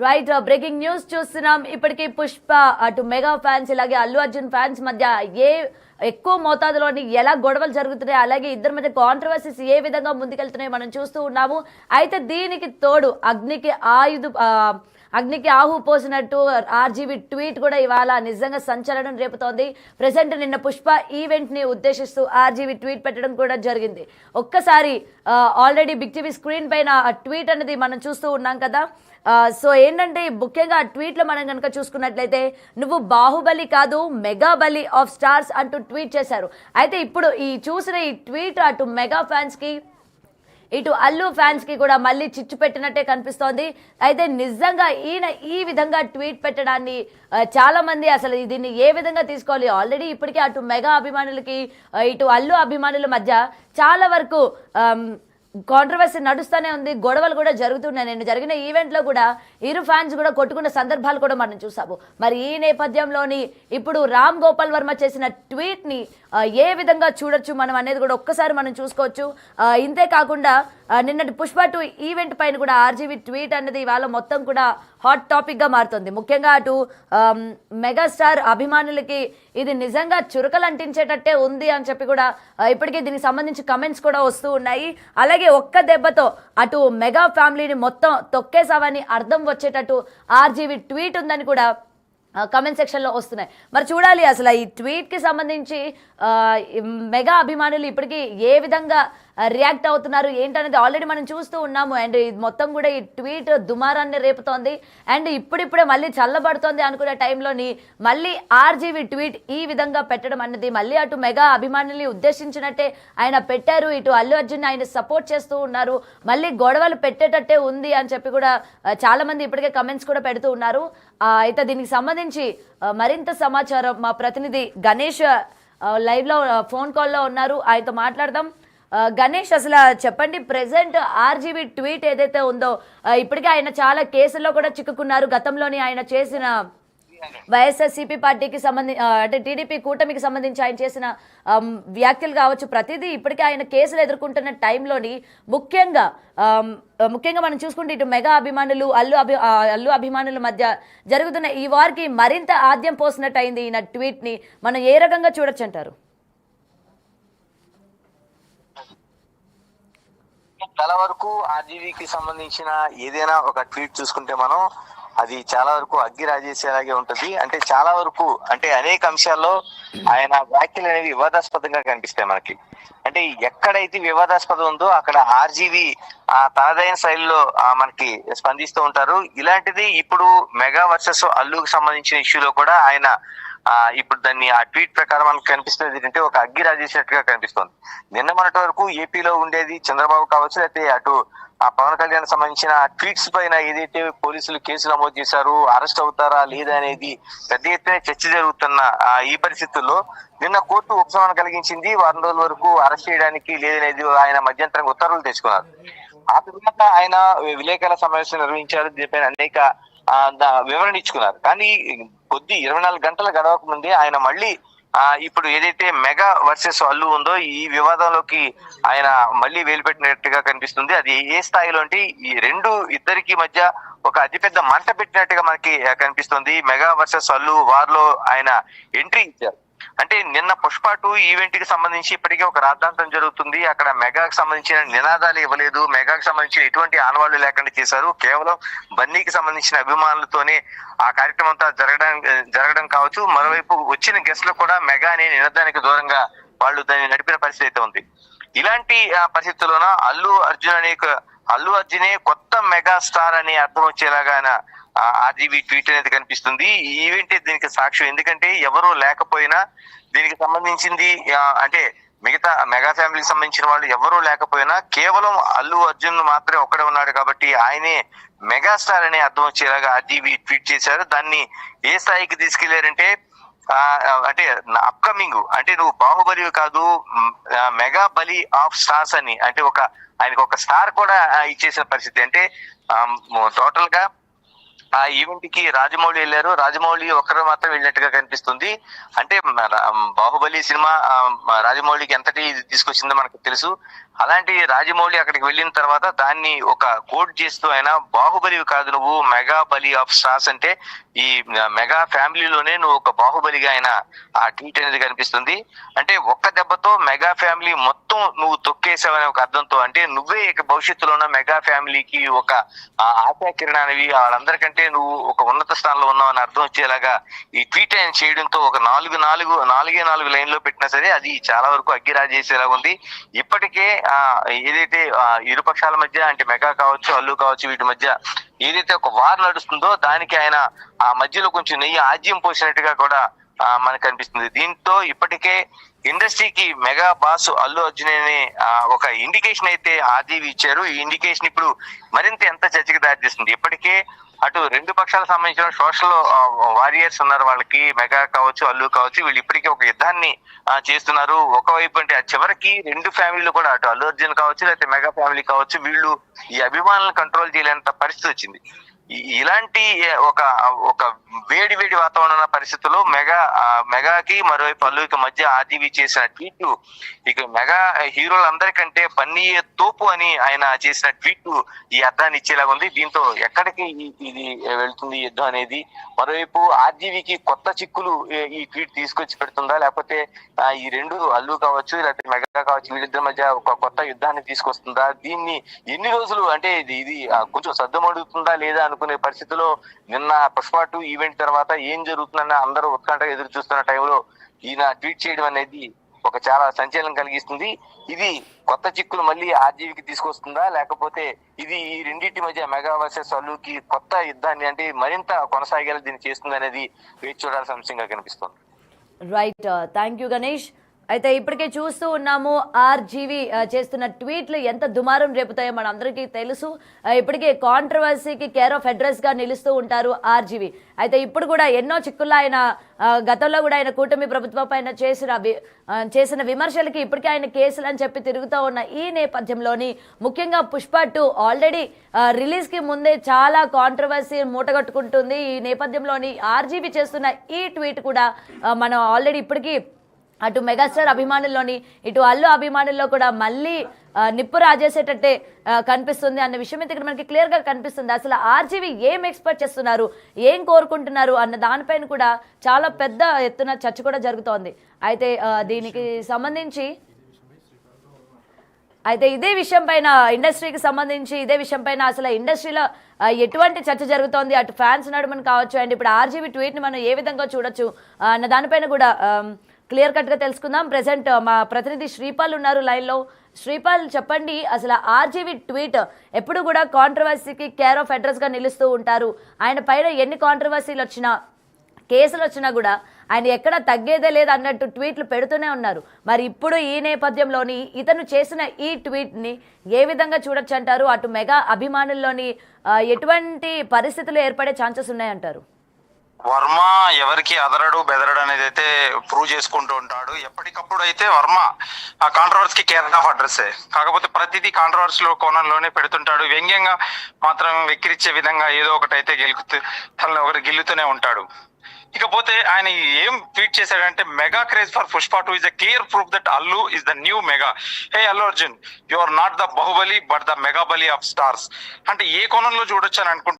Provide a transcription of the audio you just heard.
Right breaking news చూస్తున్నాం. ఇప్పటికీ పుష్ప అటు మెగా ఫ్యాన్స్ ఇలాగే అల్లు అర్జున్ ఫ్యాన్స్ మధ్య ఎక్కువ మోతాదులోని ఎలా గొడవలు జరుగుతున్నాయి, అలాగే ఇద్దరి మధ్య కాంట్రవర్సీస్ ఏ విధంగా ముందుకెళ్తున్నాయి మనం చూస్తూ ఉన్నాము. అయితే దీనికి తోడు అగ్నికి ఆహు పోసినట్టు ఆర్జీవి ట్వీట్ కూడా ఇవాళ నిజంగా సంచలనం రేపుతోంది. ప్రెసెంట్ నిన్న పుష్ప ఈవెంట్ ని ఉద్దేశిస్తూ ఆర్జీవి ట్వీట్ పెట్టడం కూడా జరిగింది. ఒక్కసారి ఆల్రెడీ బిగ్ టీవీ స్క్రీన్ పైన ట్వీట్ అనేది మనం చూస్తూ ఉన్నాం కదా. సో ఏంటంటే ముఖ్యంగా ఆ ట్వీట్లో మనం కనుక చూసుకున్నట్లయితే నువ్వు బాహుబలి కాదు మెగా బలి ఆఫ్ స్టార్స్ అంటూ ట్వీట్ చేశారు. అయితే ఇప్పుడు చూసిన ఈ ట్వీట్ అటు మెగా ఫ్యాన్స్కి ఇటు అల్లు ఫ్యాన్స్కి కూడా మళ్ళీ చిచ్చు పెట్టినట్టే కనిపిస్తోంది. అయితే నిజంగా ఈయన ఈ విధంగా ట్వీట్ పెట్టడాన్ని చాలా మంది అసలు దీన్ని ఏ విధంగా తీసుకోవాలి, ఆల్రెడీ ఇప్పటికే అటు మెగా అభిమానులకి ఇటు అల్లు అభిమానుల మధ్య చాలా వరకు కాంట్రవర్సీ నడుస్తూనే ఉంది, గొడవలు కూడా జరుగుతున్నాయి. నేను జరిగిన ఈవెంట్లో కూడా ఇరు ఫ్యాన్స్ కూడా కొట్టుకున్న సందర్భాలు కూడా మనం చూసాము. మరి ఈ నేపథ్యంలోని ఇప్పుడు రామ్ గోపాల్ వర్మ చేసిన ట్వీట్ని ఏ విధంగా చూడొచ్చు మనం అనేది కూడా ఒక్కసారి మనం చూసుకోవచ్చు. ఇంతే కాకుండా నిన్నటి పుష్ప 2 ఈవెంట్ పైన కూడా ఆర్జీవి ట్వీట్ అనేది ఇవాళ మొత్తం కూడా హాట్ టాపిక్గా మారుతుంది. ముఖ్యంగా అటు మెగాస్టార్ అభిమానులకి ఇది నిజంగా చురకలు అంటించేటట్టే ఉంది అని చెప్పి కూడా ఇప్పటికే దీనికి సంబంధించి కమెంట్స్ కూడా వస్తూ ఉన్నాయి. అలాగే ఒక్క దెబ్బతో అటు మెగా ఫ్యామిలీని మొత్తం తొక్కేసావని అర్థం వచ్చేటట్టు ఆర్జీవి ట్వీట్ ఉందని కూడా కమెంట్ సెక్షన్లో వస్తున్నాయి. మరి చూడాలి అసలు ఈ ట్వీట్కి సంబంధించి మెగా అభిమానులు ఇప్పటికీ ఏ విధంగా రియాక్ట్ అవుతున్నారు ఏంటనేది ఆల్రెడీ మనం చూస్తూ ఉన్నాము. అండ్ ఇది మొత్తం కూడా ఈ ట్వీట్ దుమారాన్ని రేపుతోంది. అండ్ ఇప్పుడిప్పుడే మళ్ళీ చల్లబడుతోంది అనుకునే టైంలోని మళ్ళీ ఆర్జీవి ట్వీట్ ఈ విధంగా పెట్టడం అనేది మళ్ళీ అటు మెగా అభిమానుల్ని ఉద్దేశించినట్టే ఆయన పెట్టారు. ఇటు అల్లు అర్జున్ ఆయన సపోర్ట్ చేస్తూ ఉన్నారు. మళ్ళీ గొడవలు పెట్టేటట్టే ఉంది అని చెప్పి కూడా చాలా మంది ఇప్పటికే కమెంట్స్ కూడా పెడుతూ ఉన్నారు. అయితే దీనికి సంబంధించి మరింత సమాచారం మా ప్రతినిధి గణేష్ లైవ్లో ఫోన్ కాల్లో ఉన్నారు, ఆయనతో మాట్లాడదాం. గణేష్, అసలు చెప్పండి, ప్రెసెంట్ ఆర్జీవి ట్వీట్ ఏదైతే ఉందో ఇప్పటికే ఆయన చాలా కేసుల్లో కూడా చిక్కుకున్నారు. గతంలోని ఆయన చేసిన వైఎస్ఆర్సీపీ పార్టీకి సంబంధించి అంటే టీడీపీ కూటమికి సంబంధించి ఆయన చేసిన వ్యాఖ్యలు కావచ్చు, ప్రతిదీ ఇప్పటికే ఆయన కేసులు ఎదుర్కొంటున్న టైంలోని ముఖ్యంగా మనం చూసుకుంటే ఇటు మెగా అభిమానులు అల్లు అభిమానుల మధ్య జరుగుతున్న ఈ వారికి మరింత ఆద్యం పోసినట్టు అయింది. ఈయన ట్వీట్ని మనం ఏ రకంగా చూడొచ్చు అంటారు? చాలా వరకు ఆర్జీవీకి సంబంధించిన ఏదైనా ఒక ట్వీట్ చూసుకుంటే మనం అది చాలా వరకు అగ్గి రాజేసేలాగే ఉంటది. అంటే చాలా వరకు అంటే అనేక అంశాల్లో ఆయన వ్యాఖ్యలు అనేవి వివాదాస్పదంగా కనిపిస్తాయి మనకి. అంటే ఎక్కడైతే వివాదాస్పదం ఉందో అక్కడ ఆర్జీవి తనదైన శైలిలో మనకి స్పందిస్తూ ఉంటారు. ఇలాంటిది ఇప్పుడు మెగా వర్సెస్ అల్లుకి సంబంధించిన ఇష్యూలో కూడా ఆయన ఇప్పుడు దాన్ని ఆ ట్వీట్ ప్రకారం మనకు కనిపిస్తుంది ఏంటంటే ఒక అగ్గి రాజేసినట్టుగా కనిపిస్తుంది. నిన్న మొన్నటి వరకు ఏపీలో ఉండేది చంద్రబాబు కావచ్చు, లేకపోతే అటు పవన్ కళ్యాణ్ సంబంధించిన ట్వీట్స్ పైన ఏదైతే పోలీసులు కేసు నమోదు చేశారు, అరెస్ట్ అవుతారా లేదా అనేది పెద్ద ఎత్తున చర్చ జరుగుతున్న ఈ పరిస్థితుల్లో నిన్న కోర్టు ఉపశమనం కలిగించింది. వారం రోజుల వరకు అరెస్ట్ చేయడానికి లేదనేది ఆయన మధ్యంతరంగా ఉత్తర్వులు తెచ్చుకున్నారు. ఆ తర్వాత ఆయన విలేకరుల సమావేశం నిర్వహించారు, దీనిపైన అనేక వివరణ ఇచ్చుకున్నారు. కానీ 24 గంటల గడవక ముందే ఆయన మళ్ళీ ఇప్పుడు ఏదైతే మెగా వర్సెస్ అల్లు ఉందో ఈ వివాదంలోకి ఆయన మళ్ళీ వేలుపెట్టినట్టుగా కనిపిస్తుంది. అది ఏ స్థాయిలో అంటే ఈ ఇద్దరికి మధ్య ఒక అతిపెద్ద మంట పెట్టినట్టుగా మనకి కనిపిస్తుంది. మెగా వర్సెస్ అల్లు వారిలో ఆయన ఎంట్రీ ఇచ్చారు. అంటే నిన్న పుష్ప 2 ఈవెంట్ కి సంబంధించి ఇప్పటికే ఒక రాద్ధాంతం జరుగుతుంది. అక్కడ మెగాకి సంబంధించిన నినాదాలు ఇవ్వలేదు, మెగాకి సంబంధించిన ఎటువంటి ఆనవాళ్లు లేకుండా చేశారు. కేవలం బన్నీకి సంబంధించిన అభిమానులతోనే ఆ కార్యక్రమం అంతా జరగడం కావచ్చు. మరోవైపు వచ్చిన గెస్ట్లు కూడా మెగా అనే నినాదానికి దూరంగా వాళ్ళు దాన్ని నడిపిన పరిస్థితి అయితే ఉంది. ఇలాంటి పరిస్థితుల్లోన అల్లు అర్జునే కొత్త మెగా స్టార్ అనే అర్థం వచ్చేలాగా ఆర్జీవి ట్వీట్ అనేది కనిపిస్తుంది. ఈ ఈవెంట్ దీనికి సాక్ష్యం. ఎందుకంటే ఎవరు లేకపోయినా దీనికి సంబంధించింది అంటే మిగతా మెగా ఫ్యామిలీకి సంబంధించిన వాళ్ళు ఎవరూ లేకపోయినా కేవలం అల్లు అర్జున్ మాత్రమే ఒక్కడే ఉన్నాడు కాబట్టి ఆయనే మెగాస్టార్ అనే అర్థం వచ్చేలాగా ఆర్జీవి ట్వీట్ చేశారు. దాన్ని ఏ స్థాయికి తీసుకెళ్లారంటే అంటే అప్కమింగ్ అంటే నువ్వు బాహుబలి కాదు మెగా బలి ఆఫ్ స్టార్స్ అని, అంటే ఆయనకు ఒక స్టార్ కూడా ఇచ్చేసిన పరిస్థితి. అంటే టోటల్ గా ఆ ఈవెంట్ కి రాజమౌళి వెళ్ళారు. రాజమౌళి ఒక్కరు మాత్రం వెళ్ళినట్టుగా కనిపిస్తుంది. అంటే బాహుబలి సినిమా రాజమౌళికి ఎంతటి తీసుకొచ్చిందో మనకు తెలుసు. అలాంటి రాజమౌళి అక్కడికి వెళ్ళిన తర్వాత దాన్ని ఒక కోడ్ చేస్తూ ఆయన బాహుబలి కాదు నువ్వు మెగా బలి ఆఫ్ స్టార్స్ అంటే ఈ మెగా ఫ్యామిలీలోనే నువ్వు ఒక బాహుబలిగా ఆయన ఆ ట్వీట్ అనేది కనిపిస్తుంది. అంటే ఒక్క దెబ్బతో మెగా ఫ్యామిలీ మొత్తం నువ్వు తొక్కేసావనే ఒక అర్థంతో, అంటే నువ్వే ఇక భవిష్యత్తులో ఉన్న మెగా ఫ్యామిలీకి ఒక ఆశా కిరణానివి, వాళ్ళందరికంటే నువ్వు ఒక ఉన్నత స్థానంలో ఉన్నావు అని అర్థం వచ్చేలాగా ఈ ట్వీట్ ఆయన చేయడంతో ఒక నాలుగే లైన్లో పెట్టినా సరే అది చాలా వరకు అగ్గిరాజేసేలాగా ఉంది. ఇప్పటికే ఏదైతే ఇరుపక్షాల మధ్య అంటే మెగా కావచ్చు అల్లు కావచ్చు వీటి మధ్య ఏదైతే ఒక వార్ నడుస్తుందో దానికి ఆయన ఆ మధ్యలో కొంచెం నెయ్యి ఆజ్యం పోసినట్టుగా కూడా మనకు కనిపిస్తుంది. దీంతో ఇప్పటికే ఇండస్ట్రీకి మెగా బాస్ అల్లు అర్జున్ అనే ఒక ఇండికేషన్ అయితే ఆర్జీవి ఇచ్చారు. ఈ ఇండికేషన్ ఇప్పుడు మరింత ఎంత చర్చకి దారితీస్తుంది. ఇప్పటికే అటు రెండు పక్షాలకు సంబంధించిన సోషల్ వారియర్స్ ఉన్నారు, వాళ్ళకి మెగా కావచ్చు అల్లు కావచ్చు, వీళ్ళు ఇప్పటికే ఒక యుద్ధాన్ని చేస్తున్నారు. ఒకవైపు అంటే చివరికి రెండు ఫ్యామిలీలు కూడా అటు అల్లు అర్జున్ కావచ్చు లేకపోతే మెగా ఫ్యామిలీ కావచ్చు వీళ్ళు ఈ అభిమానులను కంట్రోల్ చేయలేనంత పరిస్థితి వచ్చింది. ఇలాంటి ఒక వేడి వాతావరణ పరిస్థితుల్లో మెగాకి మరోవైపు అల్లుకి మధ్య ఆర్జీవి చేసిన ట్వీట్ ఇక మెగా హీరోలందరికంటే బన్నీయే తోపు అని ఆయన చేసిన ట్వీట్ ఈ అర్థాన్ని ఇచ్చేలాగా ఉంది. దీంతో ఎక్కడికి ఇది వెళ్తుంది యుద్ధం అనేది, మరోవైపు ఆర్జీవికి కొత్త చిక్కులు ఈ ట్వీట్ తీసుకొచ్చి పెడుతుందా, లేకపోతే ఈ రెండు అల్లు కావచ్చు లేకపోతే మెగా కావచ్చు వీళ్ళిద్దరి మధ్య ఒక కొత్త యుద్ధాన్ని తీసుకొస్తుందా, దీన్ని ఎన్ని రోజులు అంటే ఇది కొంచెం సద్దుమడుగుతుందా లేదా అనుకునే పరిస్థితిలో నిన్న పుష్ప 2 ఈవెంట్ తర్వాత ఏం జరుగుతుందని అందరూ ఉత్కంఠగా ఎదురు చూస్తున్న టైంలో ఈయన ట్వీట్ చేయడం అనేది ఒక చాలా సంచలనం కలిగిస్తుంది. ఇది కొత్త చిక్కులు మళ్ళీ ఆర్జీవికి తీసుకొస్తుందా, లేకపోతే ఇది ఈ రెండింటి మధ్య మెగా వర్సెస్ అల్లుకి కొత్త యుద్ధాన్ని అంటే మరింత కొనసాగేలా దీన్ని చేస్తుంది అనేది వేచి చూడాల్సిన అంశంగా కనిపిస్తుంది. Right, thank you Ganesh. అయితే ఇప్పటికే చూస్తూ ఉన్నాము ఆర్జీవి చేస్తున్న ట్వీట్లు ఎంత దుమారం రేపుతాయో మన అందరికీ తెలుసు. ఇప్పటికే కాంట్రవర్సీకి కేర్ ఆఫ్ అడ్రస్గా నిలుస్తూ ఉంటారు ఆర్జీవి. అయితే ఇప్పుడు కూడా ఎన్నో చిక్కుల్లో ఆయన గతంలో కూడా ఆయన కూటమి ప్రభుత్వం పైన చేసిన విమర్శలకి ఇప్పటికే ఆయన కేసులు అని చెప్పి తిరుగుతూ ఉన్న ఈ నేపథ్యంలోని ముఖ్యంగా పుష్ప 2 ఆల్రెడీ రిలీజ్కి ముందే చాలా కాంట్రవర్సీ మూటగట్టుకుంటుంది. ఈ నేపథ్యంలోని ఆర్జీవి చేస్తున్న ఈ ట్వీట్ కూడా మనం ఆల్రెడీ ఇప్పటికీ అటు మెగాస్టార్ అభిమానుల్లోని ఇటు అల్లు అభిమానుల్లో కూడా మళ్ళీ నిప్పు రాజేసేటట్టే కనిపిస్తుంది అన్న విషయం అయితే ఇక్కడ మనకి క్లియర్గా కనిపిస్తుంది. అసలు ఆర్జీవి ఏం ఎక్స్పెక్ట్ చేస్తున్నారు, ఏం కోరుకుంటున్నారు అన్న దానిపైన కూడా చాలా పెద్ద ఎత్తున చర్చ కూడా జరుగుతోంది. అయితే దీనికి సంబంధించి ఇదే విషయం పైన ఇండస్ట్రీకి సంబంధించి ఇదే విషయం పైన అసలు ఇండస్ట్రీలో ఎటువంటి చర్చ జరుగుతోంది అటు ఫ్యాన్స్ నడుమని కావచ్చు అండ్ ఇప్పుడు ఆర్జీవి ట్వీట్ని మనం ఏ విధంగా చూడొచ్చు అన్న దానిపైన కూడా క్లియర్ కట్గా తెలుసుకుందాం. ప్రెసెంట్ మా ప్రతినిధి శ్రీపాల్ ఉన్నారు లైన్లో. శ్రీపాల్ చెప్పండి, అసలు ఆర్జీవి ట్వీట్ ఎప్పుడు కూడా కాంట్రవర్సీకి కేర్ ఆఫ్ అడ్రస్గా నిలుస్తూ ఉంటారు. ఆయన పైన ఎన్ని కాంట్రవర్సీలు వచ్చినా కేసులు వచ్చినా కూడా ఆయన ఎక్కడ తగ్గేదే లేదు అన్నట్టు ట్వీట్లు పెడుతూనే ఉన్నారు. మరి ఇప్పుడు ఈ నేపథ్యంలోని ఇతను చేసిన ఈ ట్వీట్ని ఏ విధంగా చూడొచ్చు అంటారు? అటు మెగా అభిమానుల్లోని ఎటువంటి పరిస్థితులు ఏర్పడే ఛాన్సెస్ ఉన్నాయంటారు? వర్మ ఎవరికి అదరడు బెదరడు అనేది అయితే ప్రూవ్ చేసుకుంటూ ఉంటాడు. ఎప్పటికప్పుడు అయితే వర్మ ఆ కాంట్రవర్సీకి కేర్ ఆఫ్ అడ్రస్. కాకపోతే ప్రతిదీ కాంట్రవర్సీలో కోణంలోనే పెడుతుంటాడు. వ్యంగ్యంగా మాత్రం వెక్కిరించే విధంగా ఏదో ఒకటి అయితే తనని ఒకరు గిల్లుతూనే ఉంటాడు. ఇకపోతే ఆయన ఏం ట్వీట్ చేశాడంటే mega craze for Pushpa 2 is a clear proof that Allu is the new mega. Hey Allu Arjun, you are not the Bahubali but the Mega Bali of stars. అంటే ఏ కోణంలో చూడొచ్చు అని అనుకుంటున్నాను.